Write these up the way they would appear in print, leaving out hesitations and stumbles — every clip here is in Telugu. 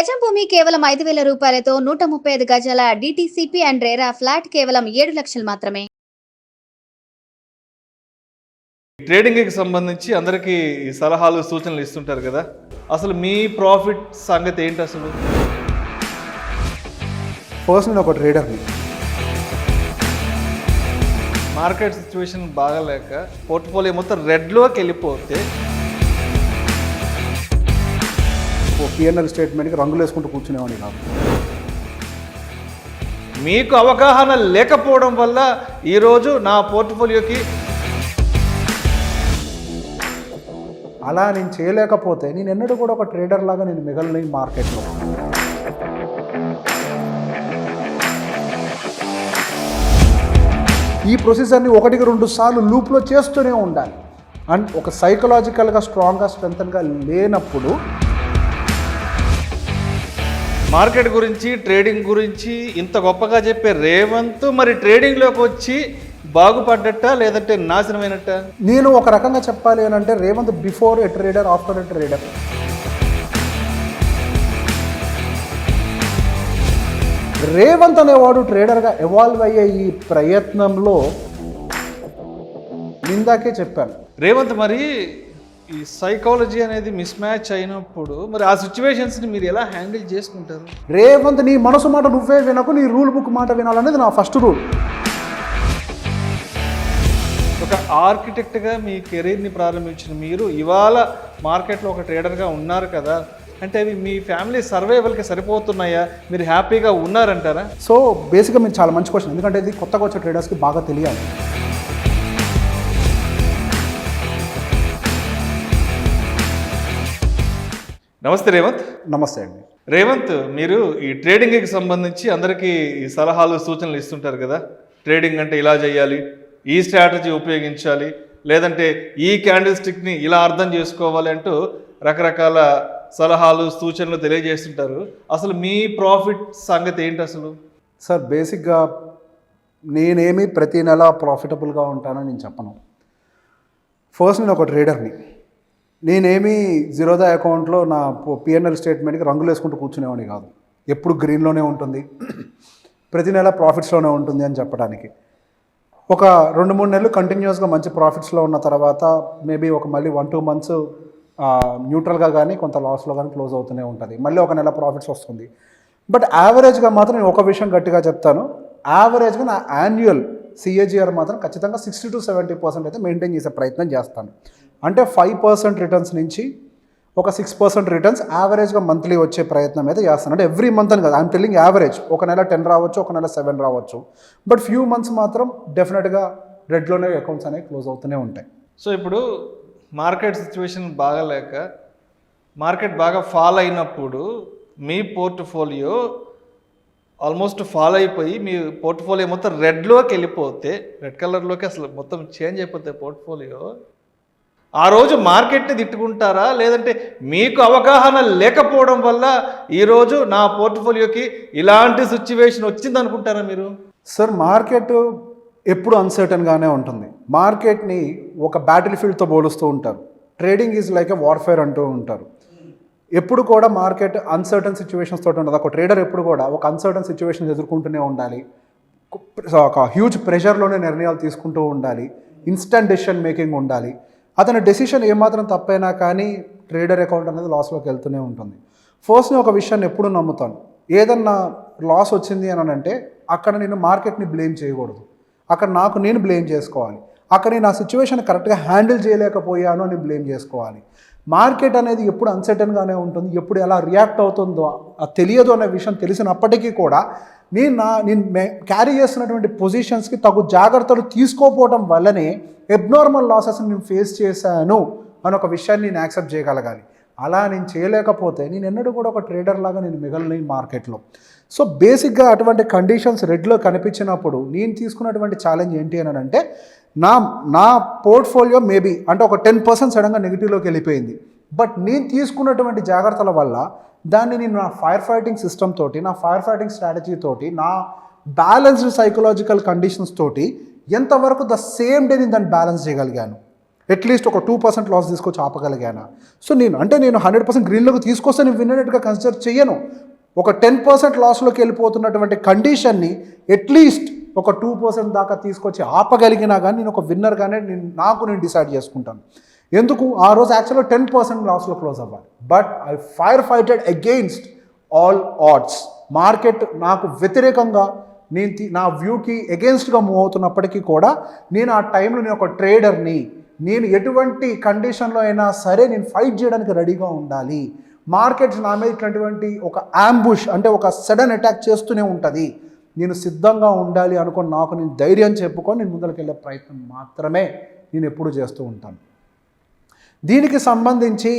గజం భూమి కేవలం 5,000 రూపాయలతో 135 గజాల డిటిసిపి అండ్ రేరా ఫ్లాట్ కేవలం 7 లక్షలు మాత్రమే. ట్రేడింగ్కి సంబంధించి అందరికీ సలహాలు సూచనలు ఇస్తుంటారు కదా, అసలు మీ ప్రాఫిట్ సంగతి ఏంటి? అసలు ఫస్ట్ నేను ఒక ట్రేడర్ని. మార్కెట్ సిచ్యువేషన్ బాగాలేక పోర్ట్ఫోలియో మొత్తం రెడ్లోకి వెళ్ళిపోతే పిఎన్ఎల్ స్టేట్మెంట్కి రంగులు వేసుకుంటూ కూర్చునేవాడిని కాదు. మీకు అవగాహన లేకపోవడం వల్ల ఈరోజు నా పోర్ట్ఫోలియోకి అలా నేను చేయలేకపోతే నేను ఎన్నడూ కూడా ఒక ట్రేడర్ లాగా నేను మిగలలేని మార్కెట్లో. ఈ ప్రొసీజర్ని 1-2 సార్లు లూప్లో చేస్తూనే ఉండాలి. అండ్ ఒక సైకలాజికల్గా స్ట్రాంగ్గా స్ట్రెంగ్తన్గా లేనప్పుడు మార్కెట్ గురించి ట్రేడింగ్ గురించి ఇంత గొప్పగా చెప్పే రేవంత్ మరి ట్రేడింగ్లోకి వచ్చి బాగుపడ్డట్ట లేదంటే నాశనమైనట్ట? నేను ఒక రకంగా చెప్పాలి అని అంటే Revanth before a trader, after a trader. Revanth అనేవాడు ట్రేడర్గా ఎవాల్వ్ అయ్యే ఈ ప్రయత్నంలో ఇందాకే చెప్పాను, రేవంత్ మరి ఈ సైకాలజీ అనేది మిస్ మ్యాచ్ అయినప్పుడు మరి ఆ సిచ్యువేషన్స్ని మీరు ఎలా హ్యాండిల్ చేసుకుంటారు? రేవంత్ నీ మనసు మాట నువ్వే వినకు, నీ రూల్ బుక్ మాట వినాలనేది నా ఫస్ట్ రూల్. ఒక ఆర్కిటెక్ట్గా మీ కెరీర్ని ప్రారంభించిన మీరు ఇవాళ మార్కెట్లో ఒక ట్రేడర్గా ఉన్నారు కదా, అంటే అవి మీ ఫ్యామిలీ సర్వైవల్కి సరిపోతున్నాయా? మీరు హ్యాపీగా ఉన్నారంటారా? సో బేసిక్గా మీరు చాలా మంచి క్వశ్చన్, ఎందుకంటే ఇది కొత్తగా వచ్చే ట్రేడర్స్కి బాగా తెలియాలి. నమస్తే రేవంత్. నమస్తే అండి. రేవంత్, మీరు ఈ ట్రేడింగ్కి సంబంధించి అందరికీ ఈ సలహాలు సూచనలు ఇస్తుంటారు కదా, ట్రేడింగ్ అంటే ఇలా చేయాలి, ఈ స్ట్రాటజీ ఉపయోగించాలి, లేదంటే ఈ క్యాండిల్ స్టిక్ని ఇలా అర్థం చేసుకోవాలి అంటూ రకరకాల సలహాలు సూచనలు తెలియజేస్తుంటారు. అసలు మీ ప్రాఫిట్ సంగతి ఏంటి అసలు? సార్ బేసిక్గా నేనేమి ప్రతి నెల ప్రాఫిటబుల్గా ఉంటానని నేను చెప్పను. ఫస్ట్ నేను ఒక ట్రేడర్ని. నేనేమి జీరోదా అకౌంట్లో నా పిఎన్ఎల్ స్టేట్మెంట్కి రంగులు వేసుకుంటూ కూర్చునేవాడిని కాదు. ఎప్పుడు గ్రీన్లోనే ఉంటుంది, ప్రతి నెల ప్రాఫిట్స్లోనే ఉంటుంది అని చెప్పడానికి. ఒక 2-3 నెలలు కంటిన్యూస్గా మంచి ప్రాఫిట్స్లో ఉన్న తర్వాత మేబీ మళ్ళీ 1-2 మంత్స్ న్యూట్రల్గా కానీ కొంత లాస్లో కానీ క్లోజ్ అవుతూనే ఉంటుంది. మళ్ళీ ఒక నెల ప్రాఫిట్స్ వస్తుంది. బట్ యావరేజ్గా మాత్రం నేను ఒక విషయం గట్టిగా చెప్తాను, యావరేజ్గా నా యాన్యువల్ సిఏజిఆర్ మాత్రం ఖచ్చితంగా 60-70% అయితే మెయింటైన్ చేసే ప్రయత్నం చేస్తాను. అంటే 5% రిటర్న్స్ నుంచి ఒక 6% రిటర్న్స్ యావరేజ్గా మంత్లీ వచ్చే ప్రయత్నం అయితే చేస్తాను. అంటే ఎవ్రీ మంత్ అని కాదు, ఐఎమ్ టెల్లింగ్ యావరేజ్. ఒక నెల 10 రావచ్చు, ఒక నెల 7 రావచ్చు. బట్ ఫ్యూ మంత్స్ మాత్రం డెఫినెట్గా రెడ్లోనే అకౌంట్స్ అనేవి క్లోజ్ అవుతూనే ఉంటాయి. సో ఇప్పుడు మార్కెట్ సిచ్యువేషన్ బాగాలేక మార్కెట్ బాగా ఫాల్ అయినప్పుడు మీ పోర్ట్ఫోలియో ఆల్మోస్ట్ ఫాల్ అయిపోయి మీ పోర్ట్ఫోలియో మొత్తం రెడ్లోకి వెళ్ళిపోతే, రెడ్ కలర్లోకి అసలు మొత్తం చేంజ్ అయిపోతే పోర్ట్ఫోలియో, ఆ రోజు మార్కెట్ని తిట్టుకుంటారా లేదంటే మీకు అవగాహన లేకపోవడం వల్ల ఈరోజు నా పోర్ట్ఫోలియోకి ఇలాంటి సిచ్యువేషన్ వచ్చింది అనుకుంటారా మీరు? సార్ మార్కెట్ ఎప్పుడు అన్సర్టన్గానే ఉంటుంది. మార్కెట్ని ఒక బ్యాటిల్ ఫీల్డ్తో పోలుస్తూ ఉంటారు. Trading is like a warfare అంటూ ఉంటారు. ఎప్పుడు కూడా మార్కెట్ అన్సర్టన్ సిచ్యువేషన్స్ తోటి ఉంటుంది. ఒక ట్రేడర్ ఎప్పుడు కూడా ఒక అన్సర్టన్ సిచ్యువేషన్స్ ఎదుర్కొంటూనే ఉండాలి. ఒక హ్యూజ్ ప్రెషర్లోనే నిర్ణయాలు తీసుకుంటూ ఉండాలి. ఇన్స్టంట్ డెసిషన్ మేకింగ్ ఉండాలి. అతని డెసిషన్ ఏమాత్రం తప్పైనా కానీ ట్రేడర్ అకౌంట్ అనేది లాస్లోకి వెళ్తూనే ఉంటుంది. ఫస్ట్ నేను ఒక విషయాన్ని ఎప్పుడు నమ్ముతాను, ఏదన్నా లాస్ వచ్చింది అని అంటే అక్కడ నేను మార్కెట్ని బ్లేమ్ చేయకూడదు, అక్కడ నాకు నేను బ్లేమ్ చేసుకోవాలి. అక్కడ నేను ఆ సిచ్యువేషన్ కరెక్ట్గా హ్యాండిల్ చేయలేకపోయాను అని బ్లేమ్ చేసుకోవాలి. మార్కెట్ అనేది ఎప్పుడు అన్సర్టన్గానే ఉంటుంది, ఎప్పుడు ఎలా రియాక్ట్ అవుతుందో తెలియదు అనే విషయం తెలిసినప్పటికీ కూడా నేను క్యారీ చేస్తున్నటువంటి పొజిషన్స్కి తగు జాగ్రత్తలు తీసుకోకపోవడం వల్లనే ఎబ్నార్మల్ లాసెస్ని నేను ఫేస్ చేశాను అని ఒక విషయాన్ని నేను యాక్సెప్ట్ చేయగలగాలి. అలా నేను చేయలేకపోతే నేను ఎన్నడూ కూడా ఒక ట్రేడర్ లాగా నేను మిగలలేని మార్కెట్లో. సో బేసిక్గా అటువంటి కండిషన్స్ రెడ్లో కనిపించినప్పుడు నేను తీసుకున్నటువంటి ఛాలెంజ్ ఏంటి అని అంటే, నా పోర్ట్ఫోలియో మేబీ అంటే ఒక 10% సడన్గా నెగిటివ్లోకి వెళ్ళిపోయింది. బట్ నేను తీసుకున్నటువంటి జాగ్రత్తల వల్ల దాన్ని నేను నా ఫైర్ ఫైటింగ్ సిస్టమ్ తోటి, నా ఫైర్ ఫైటింగ్ స్ట్రాటజీ తోటి, నా బ్యాలెన్స్డ్ సైకలాజికల్ కండిషన్స్ తోటి ఎంతవరకు ద సేమ్ డే నేను దాన్ని బ్యాలెన్స్ చేయగలిగాను. అట్లీస్ట్ ఒక 2% లాస్ తీసుకొచ్చి ఆపగలిగానా? సో నేను 100% గ్రీన్లోకి తీసుకొస్తే నేను విన్నట్టుగా కన్సిడర్ చేయను. ఒక 10% లాస్లోకి వెళ్ళిపోతున్నటువంటి కండిషన్ని అట్లీస్ట్ ఒక 2% దాకా తీసుకొచ్చి ఆపగలిగినా కానీ నేను ఒక విన్నర్గానే నేను డిసైడ్ చేసుకుంటాను. ఎందుకు? ఆ రోజు యాక్చువల్గా 10% లాస్లో క్లోజ్ అవ్వాలి, but I fighted against all odds. Market నాకు వ్యతిరేకంగా నా వ్యూకి అగెయిన్స్ట్గా మూవ్ అవుతున్నప్పటికీ కూడా నేను ఆ టైంలో నేను ఒక ట్రేడర్ని, నేను ఎటువంటి కండిషన్లో అయినా సరే నేను ఫైట్ చేయడానికి రెడీగా ఉండాలి. మార్కెట్ నా మీద ఇట్లాంటి ఒక అంబుష్ అంటే ఒక సడన్ అటాక్ చేస్తూనే ఉంటుంది, నేను సిద్ధంగా ఉండాలి అనుకుని నాకు నేను ధైర్యం చెప్పుకొని నేను ముందరికి వెళ్ళే ప్రయత్నం మాత్రమే నేను ఎప్పుడు చేస్తూ ఉంటాను. దీనికి సంబంధించి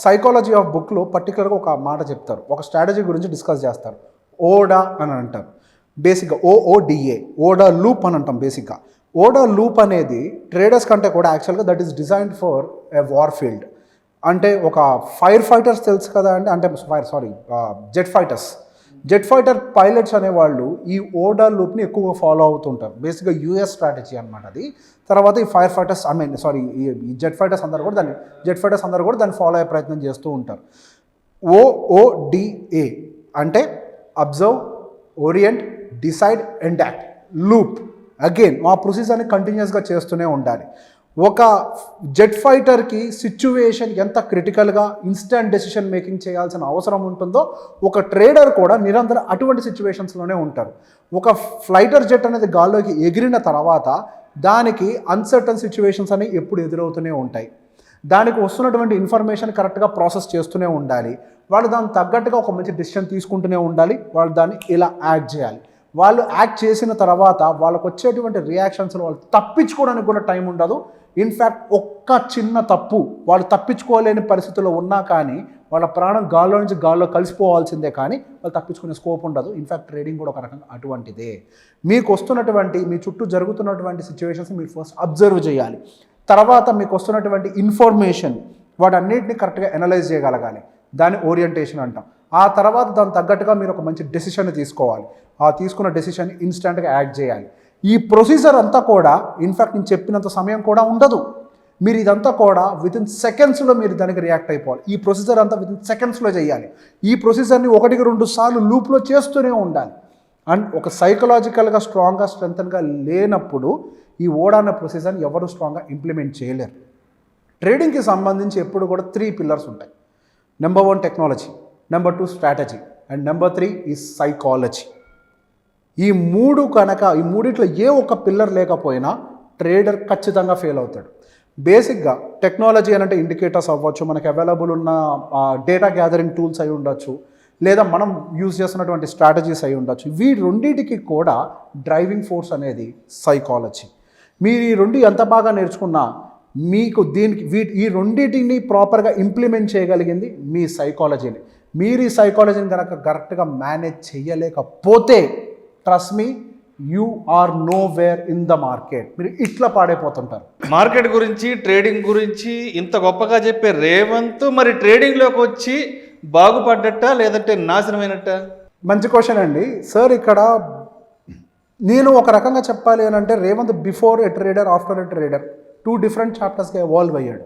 సైకాలజీ ఆఫ్ బుక్లో పర్టికులర్గా ఒక మాట చెప్తారు, ఒక స్ట్రాటజీ గురించి డిస్కస్ చేస్తారు. ఓడా అని అంటారు, బేసిక్గా OODA, ఓడా లూప్ అని అంటాం. బేసిక్గా ఓడా లూప్ అనేది ట్రేడర్స్ కంటే కూడా యాక్చువల్గా that is designed for a war field. అంటే ఒక ఫైర్ ఫైటర్స్ తెలుసు కదా అంటే జెట్ ఫైటర్ పైలట్స్ అనేవాళ్ళు ఈ ఓడా లూప్ని ఎక్కువగా ఫాలో అవుతుంటారు. బేసిక్గా US స్ట్రాటజీ అనమాట అది. తర్వాత ఈ ఫైర్ ఫైటర్స్ ఈ జెట్ ఫైటర్స్ అందరూ కూడా దాన్ని ఫాలో అయ్యే ప్రయత్నం చేస్తూ ఉంటారు. OODA అంటే observe, orient, decide and act. Loop again ఆ ప్రొసీజర్ని కంటిన్యూస్గా చేస్తూనే ఉండాలి. ఒక జెట్ ఫైటర్కి సిచ్యువేషన్ ఎంత క్రిటికల్గా ఇన్స్టెంట్ డెసిషన్ మేకింగ్ చేయాల్సిన అవసరం ఉంటుందో ఒక ట్రేడర్ కూడా నిరంతరం అటువంటి సిచ్యువేషన్స్లోనే ఉంటారు. ఒక ఫ్లైటర్ జెట్ అనేది గాల్లోకి ఎగిరిన తర్వాత దానికి అన్సర్టన్ సిచ్యువేషన్స్ అనేవి ఎప్పుడు ఎదురవుతూనే ఉంటాయి. దానికి వస్తున్నటువంటి ఇన్ఫర్మేషన్ కరెక్ట్గా ప్రాసెస్ చేస్తూనే ఉండాలి. వాళ్ళు దానికి తగ్గట్టుగా ఒక మంచి డెసిషన్ తీసుకుంటూనే ఉండాలి. వాళ్ళు దాన్ని ఇలా యాక్ట్ చేయాలి. వాళ్ళు యాక్ట్ చేసిన తర్వాత వాళ్ళకు వచ్చేటువంటి రియాక్షన్స్లో వాళ్ళు తప్పించుకోవడానికి కూడా టైం ఉండదు. ఇన్ఫ్యాక్ట్ ఒక్క చిన్న తప్పు వాళ్ళు తప్పించుకోలేని పరిస్థితుల్లో ఉన్నా కానీ వాళ్ళ ప్రాణం గాల్లో కలిసిపోవాల్సిందే, కానీ వాళ్ళు తప్పించుకునే స్కోప్ ఉండదు. ఇన్ఫ్యాక్ట్ ట్రేడింగ్ కూడా ఒక రకంగా అటువంటిదే. మీకు వస్తున్నటువంటి మీ చుట్టూ జరుగుతున్నటువంటి సిచ్యువేషన్స్ మీరు ఫస్ట్ అబ్జర్వ్ చేయాలి. తర్వాత మీకు వస్తున్నటువంటి ఇన్ఫర్మేషన్ వాటన్నిటిని కరెక్ట్గా అనలైజ్ చేయగలగాలి. దాన్ని ఓరియంటేషన్ అంటాం. ఆ తర్వాత దానికి తగ్గట్టుగా మీరు ఒక మంచి డెసిషన్ తీసుకోవాలి. ఆ తీసుకున్న డెసిషన్ ఇన్స్టెంట్గా యాక్ట్ చేయాలి. ఈ ప్రొసీజర్ అంతా కూడా ఇన్ఫ్యాక్ట్ నేను చెప్పినంత సమయం కూడా ఉండదు. మీరు ఇదంతా కూడా వితిన్ సెకండ్స్లో మీరు దానికి రియాక్ట్ అయిపోవాలి. ఈ ప్రొసీజర్ అంతా వితిన్ సెకండ్స్లో చేయాలి. ఈ ప్రొసీజర్ని 1-2 సార్లు లూప్లో చేస్తూనే ఉండాలి. అండ్ ఒక సైకలాజికల్గా స్ట్రాంగ్గా స్ట్రెంగ్తన్గా లేనప్పుడు ఈ ఓడా అనే ప్రొసీజర్ని ఎవరు స్ట్రాంగ్గా ఇంప్లిమెంట్ చేయలేరు. ట్రేడింగ్కి సంబంధించి ఎప్పుడు కూడా 3 పిల్లర్స్ ఉంటాయి. Number 1 technology, number 2 strategy and number 3 ఈ సైకాలజీ. ఈ మూడిట్లో ఏ ఒక్క పిల్లర్ లేకపోయినా ట్రేడర్ ఖచ్చితంగా ఫెయిల్ అవుతాడు. బేసిక్గా టెక్నాలజీ అని అంటే ఇండికేటర్స్ అవ్వచ్చు, మనకి అవైలబుల్ ఉన్న డేటా గ్యాదరింగ్ టూల్స్ అయి ఉండొచ్చు, లేదా మనం యూజ్ చేస్తున్నటువంటి స్ట్రాటజీస్ అయి ఉండొచ్చు. రెండింటికి కూడా డ్రైవింగ్ ఫోర్స్ అనేది సైకాలజీ. మీరు ఈ 2 ఎంత బాగా నేర్చుకున్నా మీకు ఈ రెండింటిని ప్రాపర్గా ఇంప్లిమెంట్ చేయగలిగింది మీ సైకాలజీని. మీరు ఈ సైకాలజీని కనుక కరెక్ట్గా మేనేజ్ చేయలేకపోతే trust me, you are nowhere in the market. మీరు ఇట్లా పాడైపోతుంటారు. మార్కెట్ గురించి, ట్రేడింగ్ గురించి ఇంత గొప్పగా చెప్పే రేవంత్ మరి ట్రేడింగ్లోకి వచ్చి బాగుపడ్డట్ట లేదంటే నాశనమైనట్ట? మంచి క్వశ్చన్ అండి సార్. ఇక్కడ నేను ఒక రకంగా చెప్పాలి అని అంటే Revanth before a trader, after a trader 2 different చాప్టర్స్గా ఎవాల్వ్ అయ్యాడు.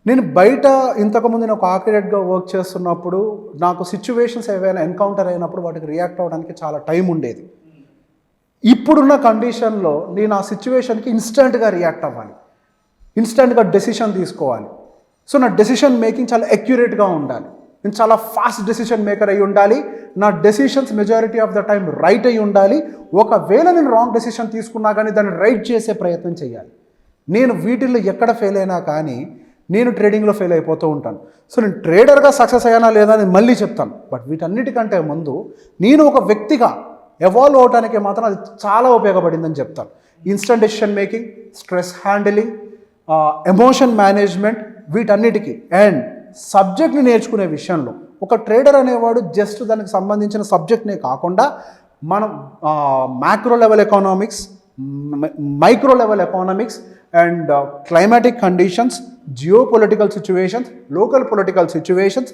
నేను బయట ఇంతకుముందు నేను ఒక ఆర్కిటెక్ట్గా వర్క్ చేస్తున్నప్పుడు నాకు సిచ్యువేషన్స్ ఏవైనా ఎన్కౌంటర్ అయినప్పుడు వాటికి రియాక్ట్ అవ్వడానికి చాలా టైం ఉండేది. ఇప్పుడున్న కండిషన్లో నేను ఆ సిచ్యువేషన్కి ఇన్స్టెంట్గా రియాక్ట్ అవ్వాలి, ఇన్స్టెంట్గా డెసిషన్ తీసుకోవాలి. సో నా డెసిషన్ మేకింగ్ చాలా అక్యురేట్గా ఉండాలి. నేను చాలా ఫాస్ట్ డెసిషన్ మేకర్ అయి ఉండాలి. నా decisions majority of the time right అయి ఉండాలి. ఒకవేళ నేను రాంగ్ డెసిషన్ తీసుకున్నా కానీ దాన్ని రైట్ చేసే ప్రయత్నం చేయాలి. నేను వీటిల్లో ఎక్కడ ఫెయిల్ అయినా కానీ నేను ట్రేడింగ్లో ఫెయిల్ అయిపోతూ ఉంటాను. సో నేను ట్రేడర్గా సక్సెస్ అయ్యానా లేదా అని మళ్ళీ చెప్తాను. బట్ వీటన్నిటికంటే ముందు నేను ఒక వ్యక్తిగా ఎవాల్వ్ అవడానికి మాత్రం అది చాలా ఉపయోగపడిందని చెప్తాను. Instant decision making, stress handling, emotion management, వీటన్నిటికీ అండ్ సబ్జెక్ట్ని నేర్చుకునే విషయంలో ఒక ట్రేడర్ అనేవాడు జస్ట్ దానికి సంబంధించిన సబ్జెక్ట్నే కాకుండా మనం macro level economics, micro level economics and climatic conditions, geopolitical situations, local political situations,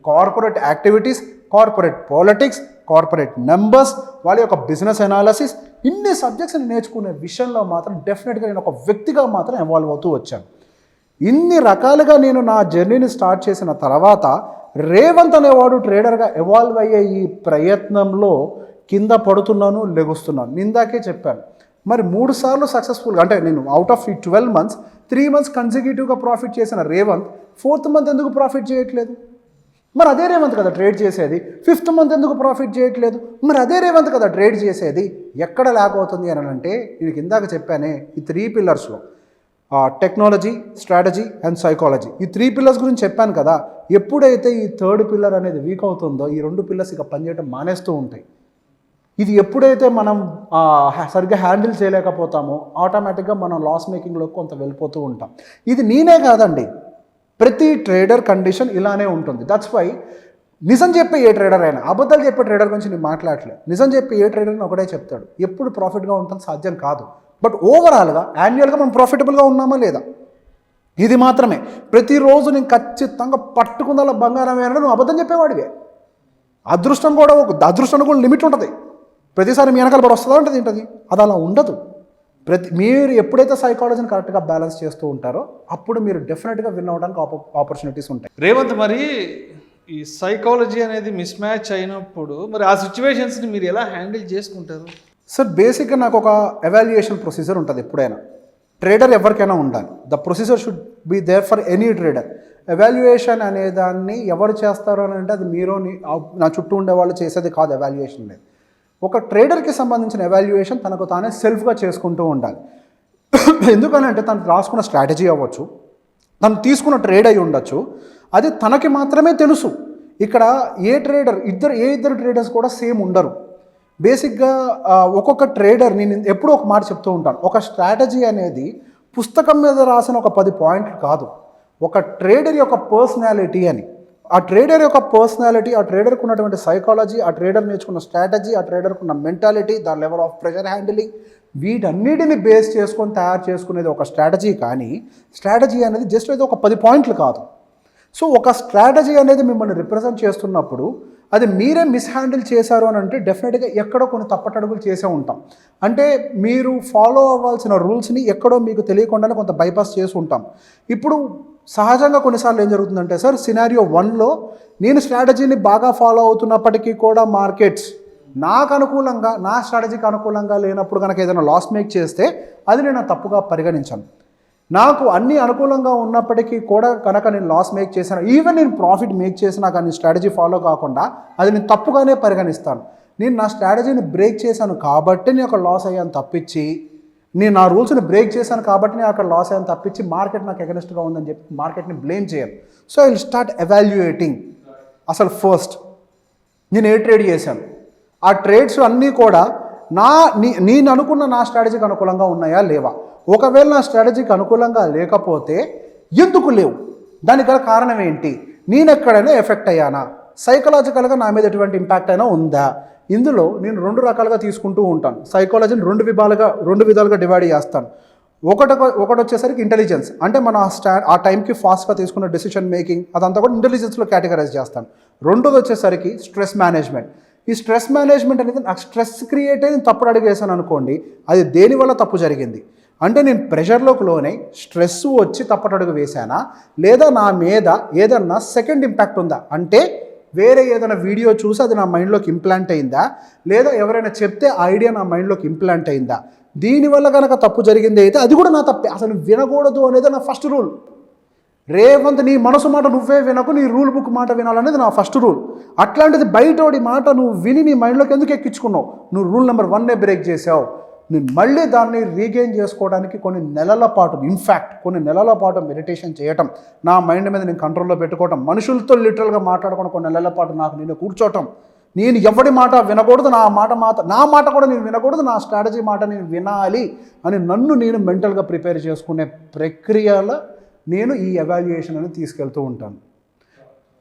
corporate activities, corporate politics, corporate numbers, వాళ్ళ యొక్క బిజినెస్ అనాలిసిస్, ఇన్ని సబ్జెక్ట్స్ని నేర్చుకునే విషయంలో మాత్రం డెఫినెట్గా నేను ఒక వ్యక్తిగా మాత్రం ఎవాల్వ్ అవుతూ వచ్చాను. ఇన్ని రకాలుగా నేను నా జర్నీని స్టార్ట్ చేసిన తర్వాత రేవంత్ అనేవాడు ట్రేడర్గా ఎవాల్వ్ అయ్యే ఈ ప్రయత్నంలో కింద పడుతున్నాను, లెగుస్తున్నాను. ఇందాకే చెప్పాను, మరి 3 సార్లు సక్సెస్ఫుల్గా, అంటే నేను అవుట్ ఆఫ్ ఈ 12 months 3 months కన్సిక్యూటివ్గా ప్రాఫిట్ చేసిన రేవంత్ 4th month ఎందుకు ప్రాఫిట్ చేయట్లేదు? మరి అదే రేవంత్ కదా ట్రేడ్ చేసేది. 5th month ఎందుకు ప్రాఫిట్ చేయట్లేదు? మరి అదే రేవంత్ కదా ట్రేడ్ చేసేది. ఎక్కడ ల్యాక్ అవుతుంది అని అంటే, నేను ఇందాక చెప్పానే ఈ 3 పిల్లర్స్లో టెక్నాలజీ, స్ట్రాటజీ అండ్ సైకాలజీ, ఈ 3 పిల్లర్స్ గురించి చెప్పాను కదా. ఎప్పుడైతే ఈ 3rd పిల్లర్ అనేది వీక్ అవుతుందో ఈ 2 పిల్లర్స్ ఇక పనిచేయడం మానేస్తూ ఉంటాయి. ఇది ఎప్పుడైతే మనం సరిగ్గా హ్యాండిల్ చేయలేకపోతామో ఆటోమేటిక్గా మనం లాస్ మేకింగ్లోకి కొంత వెళ్ళిపోతూ ఉంటాం. ఇది నేనే కాదండి, ప్రతి ట్రేడర్ కండిషన్ ఇలానే ఉంటుంది. దట్స్ వై నిజం చెప్పే ఏ ట్రేడర్ అయినా, అబద్ధాలు చెప్పే ట్రేడర్ గురించి నేను మాట్లాడలేదు. నిజం చెప్పే ఏ ట్రేడర్ని ఒకటే చెప్తాడు, ఎప్పుడు ప్రాఫిట్గా ఉంటుంది సాధ్యం కాదు. బట్ ఓవరాల్గా యాన్యువల్గా మనం ప్రాఫిటబుల్గా ఉన్నామా లేదా, ఇది మాత్రమే. ప్రతిరోజు నేను ఖచ్చితంగా పట్టుకుందాల బంగారం వేయాలని నువ్వు అబద్ధం చెప్పేవాడివే. అదృష్టం కూడా లిమిట్ ఉంటుంది. ప్రతిసారి మీ వెనకాల పడి వస్తుందా ఉంటుంది ఏంటది, అది అలా ఉండదు. మీరు ఎప్పుడైతే సైకాలజీని కరెక్ట్గా బ్యాలెన్స్ చేస్తూ ఉంటారో అప్పుడు మీరు డెఫినెట్గా విన్ అవ్వడానికి ఆపర్చునిటీస్ ఉంటాయి. రేవంత్, మరి ఈ సైకాలజీ అనేది మిస్ మ్యాచ్ అయినప్పుడు మరి ఆ సిచ్యువేషన్స్ని మీరు ఎలా హ్యాండిల్ చేసుకుంటారు? సార్, బేసిక్గా నాకు ఒక ఎవాల్యుయేషన్ ప్రొసీజర్ ఉంటుంది ఎప్పుడైనా. ట్రేడర్ ఎవరికైనా ఉండాలి. The procedure should be there for any trader. Evaluation అనే దాన్ని ఎవరు చేస్తారు అని అంటే అది మీరు నా చుట్టూ ఉండే వాళ్ళు చేసేది కాదు. ఎవాల్యుయేషన్ లేదు. ఒక ట్రేడర్కి సంబంధించిన ఎవాల్యుయేషన్ తనకు తానే సెల్ఫ్గా చేసుకుంటూ ఉండాలి. ఎందుకనంటే తను రాసుకున్న స్ట్రాటజీ అవ్వచ్చు, తను తీసుకున్న ట్రేడ్ అయి ఉండొచ్చు, అది తనకి మాత్రమే తెలుసు. ఇక్కడ ఇద్దరు ట్రేడర్స్ కూడా సేమ్ ఉండరు. బేసిక్గా ఒక్కొక్క ట్రేడర్, నేను ఎప్పుడూ ఒక మాట చెప్తూ ఉంటాను, ఒక స్ట్రాటజీ అనేది పుస్తకం మీద రాసిన ఒక 10 పాయింట్లు కాదు, ఒక ట్రేడర్ యొక్క పర్సనాలిటీ అని. ఆ ట్రేడర్ యొక్క పర్సనాలిటీ, ఆ ట్రేడర్కి ఉన్నటువంటి సైకాలజీ, ఆ ట్రేడర్ నేర్చుకున్న స్ట్రాటజీ, ఆ ట్రేడర్కి ఉన్న మెంటాలిటీ, దాని లెవెల్ ఆఫ్ ప్రెషర్ హ్యాండిలింగ్, వీటన్నిటిని బేస్ చేసుకొని తయారు చేసుకునేది ఒక స్ట్రాటజీ. కానీ స్ట్రాటజీ అనేది జస్ట్ ఏదో ఒక 10 పాయింట్లు కాదు. సో ఒక స్ట్రాటజీ అనేది మిమ్మల్ని రిప్రజెంట్ చేస్తున్నప్పుడు అది మీరే మిస్హ్యాండిల్ చేశారు అని అంటే డెఫినెట్గా ఎక్కడో కొన్ని తప్పటడుగులు చేసే ఉంటాం. అంటే మీరు ఫాలో అవ్వాల్సిన రూల్స్ని ఎక్కడో మీకు తెలియకుండానే కొంత బైపాస్ చేసి ఉంటాం. ఇప్పుడు సహజంగా కొన్నిసార్లు ఏం జరుగుతుందంటే, సార్ సినారియో 1లో నేను స్ట్రాటజీని బాగా ఫాలో అవుతున్నప్పటికీ కూడా మార్కెట్స్ నాకు అనుకూలంగా, నా స్ట్రాటజీకి అనుకూలంగా లేనప్పుడు కనుక ఏదైనా లాస్ మేక్ చేస్తే అది నేను తప్పుగా పరిగణించాను. నాకు అన్నీ అనుకూలంగా ఉన్నప్పటికీ కూడా కనుక నేను లాస్ మేక్ చేశాను, ఈవెన్ నేను ప్రాఫిట్ మేక్ చేసినా కానీ స్ట్రాటజీ ఫాలో కాకుండా అది నేను తప్పుగానే పరిగణిస్తాను. నేను నా స్ట్రాటజీని బ్రేక్ చేశాను కాబట్టి నేను అక్కడ లాస్ అయ్యాను తప్పించి, నేను నా రూల్స్ని బ్రేక్ చేశాను కాబట్టి నేను అక్కడ లాస్ అయ్యాను తప్పించి మార్కెట్ నాకు ఎగనెస్ట్గా ఉందని చెప్పి మార్కెట్ని బ్లేమ్ చేయను. So I will start evaluating. అసలు ఫస్ట్ నేను ఏ ట్రేడ్ చేశాను, ఆ ట్రేడ్స్ అన్నీ కూడా నేను అనుకున్న నా స్ట్రాటజీకి అనుకూలంగా ఉన్నాయా లేవా. ఒకవేళ నా స్ట్రాటజీకి అనుకూలంగా లేకపోతే ఎందుకు లేవు, దానికి గల కారణం ఏంటి, నేను ఎక్కడైనా ఎఫెక్ట్ అయ్యానా, సైకలాజికల్గా నా మీద ఎటువంటి ఇంపాక్ట్ అయినా ఉందా. ఇందులో నేను 2 రకాలుగా తీసుకుంటూ ఉంటాను. సైకాలజీని 2 విధాలుగా డివైడ్ చేస్తాను. ఒకటి వచ్చేసరికి ఇంటెలిజెన్స్, అంటే మన ఆ టైంకి ఫాస్ట్గా తీసుకున్న డెసిషన్ మేకింగ్ అదంతా కూడా ఇంటెలిజెన్స్లో కేటగరైజ్ చేస్తాను. రెండోది వచ్చేసరికి స్ట్రెస్ మేనేజ్మెంట్. ఈ స్ట్రెస్ మేనేజ్మెంట్ అనేది నాకు స్ట్రెస్ క్రియేట్ అయ్యి తప్పుడు అడిగేసాను అనుకోండి, అది దేనివల్ల తప్పు జరిగింది అంటే నేను ప్రెషర్లోకి లోనై స్ట్రెస్ వచ్చి తప్పటడుగు వేశానా, లేదా నా మీద ఏదన్నా సెకండ్ ఇంపాక్ట్ ఉందా, అంటే వేరే ఏదైనా వీడియో చూసి అది నా మైండ్లోకి ఇంప్లాంట్ అయిందా, లేదా ఎవరైనా చెప్తే ఆ ఐడియా నా మైండ్లోకి ఇంప్లాంట్ అయిందా. దీనివల్ల కనుక తప్పు జరిగింది అయితే అది కూడా నా తప్పే. అసలు వినకూడదు అనేది నా ఫస్ట్ రూల్. రేవంత్, నీ మనసు మాట నువ్వే వినకు, నీ రూల్ బుక్ మాట వినాలనేది నా ఫస్ట్ రూల్. అట్లాంటిది బయటోడి మాట నువ్వు విని నీ మైండ్లోకి ఎందుకు ఎక్కించుకున్నావు, నువ్వు రూల్ నెంబర్ 1 బ్రేక్ చేసావు. నేను మళ్ళీ దాన్ని రీగెయిన్ చేసుకోవడానికి కొన్ని నెలల పాటు మెడిటేషన్ చేయటం, నా మైండ్ మీద నేను కంట్రోల్లో పెట్టుకోవటం, మనుషులతో లిటరల్గా మాట్లాడుకోవడం, కొన్ని నెలల పాటు నాకు నేను కూర్చోవటం, నేను ఎవరి మాట వినకూడదు, నా మాట కూడా నేను వినకూడదు, నా స్ట్రాటజీ మాట నేను వినాలి అని నన్ను నేను మెంటల్గా ప్రిపేర్ చేసుకునే ప్రక్రియలో నేను ఈ ఎవాల్యుయేషన్ అనేది తీసుకెళ్తూ ఉంటాను.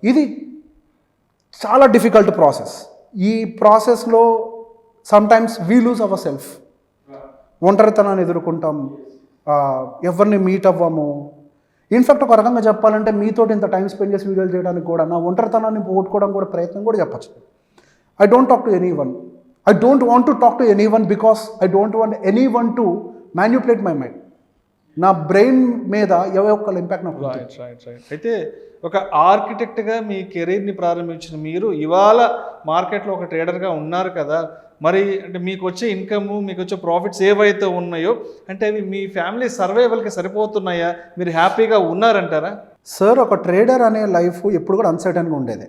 ఇది చాలా డిఫికల్ట్ ప్రాసెస్. ఈ ప్రాసెస్లో sometimes we lose our self. ఒంటరితనాన్ని ఎదుర్కొంటాం, ఎవరిని మీట్ అవ్వము, ఇన్ఫాక్ట్ ఒక రకంగా చెప్పాలంటే మీతో ఇంత టైం స్పెండ్ చేసి వీడియోలు చేయడానికి కూడా నా ఒంటరితనాన్ని పోగొట్టుకోవడం కూడా ప్రయత్నం కూడా చెప్పచ్చు. I don't talk to anyone. I don't want to talk to anyone because I don't want anyone to manipulate my mind. నా బ్రెయిన్ మీద ఎవరో ఒకళ్ళ ఇంపాక్ట్ నాకు ఉంటుంది. రైట్. అయితే ఒక ఆర్కిటెక్ట్గా మీ కెరీర్ని ప్రారంభించిన మీరు ఇవాళ మార్కెట్లో ఒక ట్రేడర్గా ఉన్నారు కదా, మరి అంటే మీకు వచ్చే ఇన్కమ్, మీకు వచ్చే ప్రాఫిట్స్ ఏవైతే ఉన్నాయో అంటే అవి మీ ఫ్యామిలీ సర్వైవల్కి సరిపోతున్నాయా? మీరు హ్యాపీగా ఉన్నారంటారా? సార్, ఒక ట్రేడర్ అనే లైఫ్ ఎప్పుడు కూడా అన్సర్టన్గా ఉండేది.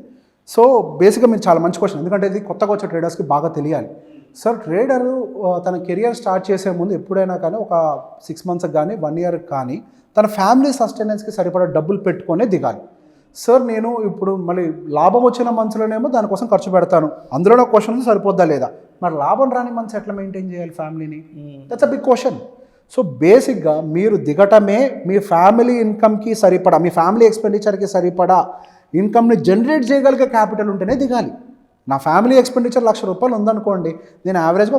సో బేసిక్గా మీరు చాలా మంచి క్వశ్చన్, ఎందుకంటే ఇది కొత్తగా వచ్చే ట్రేడర్స్కి బాగా తెలియాలి. సార్, ట్రేడరు తన కెరియర్ స్టార్ట్ చేసే ముందు ఎప్పుడైనా కానీ ఒక 6 monthsకి కానీ 1 yearకి కానీ తన ఫ్యామిలీ సస్టైనెన్స్కి సరిపడా డబ్బులు పెట్టుకొనే దిగాలి. సార్, నేను ఇప్పుడు మళ్ళీ లాభం వచ్చిన మంత్స్లోనేమో దానికోసం ఖర్చు పెడతాను, అందులో క్వశ్చన్ సరిపోద్దా లేదా, మరి లాభం రాని మంత్స్ ఎట్లా మెయింటైన్ చేయాలి ఫ్యామిలీని? That's a big question. So బేసిక్గా మీరు దిగటమే మీ ఫ్యామిలీ ఇన్కమ్కి సరిపడా, మీ ఫ్యామిలీ ఎక్స్పెండిచర్కి సరిపడా ఇన్కమ్ని జనరేట్ చేయగలిగే క్యాపిటల్ ఉంటేనే దిగాలి. నా ఫ్యామిలీ ఎక్స్పెండిచర్ ₹1,00,000 ఉందనుకోండి, నేను యావరేజ్గా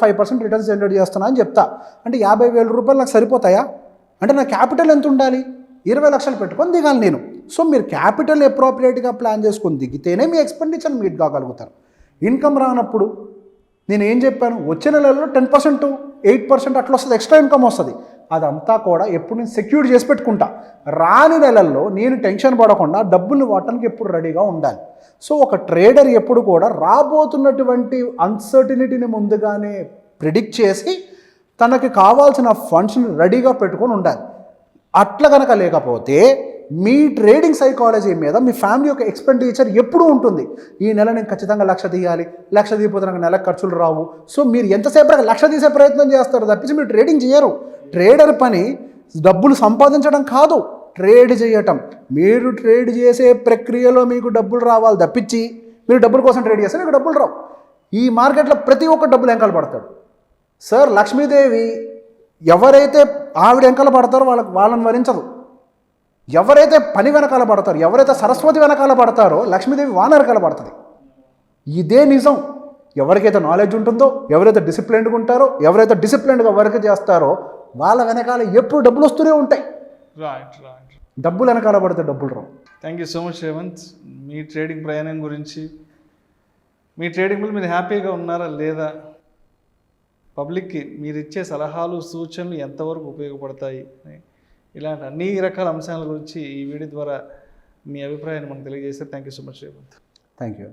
5% రిటర్న్స్ జనరేట్ చేస్తున్నా అని చెప్తా. అంటే ₹50,000 నాకు సరిపోతాయా? అంటే నా క్యాపిటల్ ఎంత ఉండాలి? 20 లక్షలు పెట్టుకొని దిగాలి నేను. సో మీరు క్యాపిటల్ అప్రోప్రియేట్గా ప్లాన్ చేసుకొని దిగితేనే మీ ఎక్స్పెండిచర్ మీట్ కాగలుగుతారు. ఇన్కమ్ రానప్పుడు నేను ఏం చెప్పాను, వచ్చే నెలలో 10%, 8% అట్లా వస్తుంది, ఎక్స్ట్రా ఇన్కమ్ వస్తుంది. అదంతా కూడా ఎప్పుడు నేను సెక్యూర్ చేసి పెట్టుకుంటా. రాని నెలల్లో నేను టెన్షన్ పడకుండా డబ్బులు వాడటానికి ఎప్పుడు రెడీగా ఉండాలి. సో ఒక ట్రేడర్ ఎప్పుడు కూడా రాబోతున్నటువంటి అన్సర్టినిటీని ముందుగానే ప్రిడిక్ట్ చేసి తనకి కావాల్సిన ఫండ్స్ని రెడీగా పెట్టుకొని ఉండాలి. అట్లా కనుక లేకపోతే మీ ట్రేడింగ్ సైకాలజీ మీద మీ ఫ్యామిలీ యొక్క ఎక్స్పెండిచర్ ఎప్పుడూ ఉంటుంది. ఈ నెల నేను ఖచ్చితంగా 1,00,000 తీయాలి, 1,00,000 తీయకపోతే నాకు నెలకు ఖర్చులు రావు. సో మీరు ఎంతసేపు 1,00,000 తీసే ప్రయత్నం చేస్తారు తప్పించి మీరు ట్రేడింగ్ చేయరు. ట్రేడర్ పని డబ్బులు సంపాదించడం కాదు, ట్రేడ్ చేయటం. మీరు ట్రేడ్ చేసే ప్రక్రియలో మీకు డబ్బులు రావాలి తప్పించి మీరు డబ్బుల కోసం ట్రేడ్ చేస్తే మీకు డబ్బులు రావు. ఈ మార్కెట్లో ప్రతి ఒక్క డబ్బులు వెనకాల పడతాడు. సార్, లక్ష్మీదేవి ఎవరైతే ఆవిడ వెనకాల పడతారో వాళ్ళని వరించదు. ఎవరైతే పని వెనకాల పడతారో, ఎవరైతే సరస్వతి వెనకాల పడతారో లక్ష్మీదేవి వాన వెనకాల పడుతుంది. ఇదే నిజం. ఎవరికైతే నాలెడ్జ్ ఉంటుందో, ఎవరైతే డిసిప్లిన్డ్గా ఉంటారో, ఎవరైతే డిసిప్లిన్డ్గా వర్క్ చేస్తారో వాళ్ళ వెనకాల ఎప్పుడు డబ్బులు వస్తూనే ఉంటాయి. రైట్. డబ్బులు వెనకాల పడితే డబ్బులు రావు. Thank you so much Revanth. మీ ట్రేడింగ్ ప్రయాణం గురించి, మీ ట్రేడింగ్లో మీరు హ్యాపీగా ఉన్నారా లేదా, పబ్లిక్కి మీరు ఇచ్చే సలహాలు సూచనలు ఎంతవరకు ఉపయోగపడతాయి, ఇలాంటి అన్ని రకాల అంశాల గురించి ఈ వీడియో ద్వారా మీ అభిప్రాయాన్ని మనకు తెలియజేస్తారు. Thank you so much Revanth. Thank you.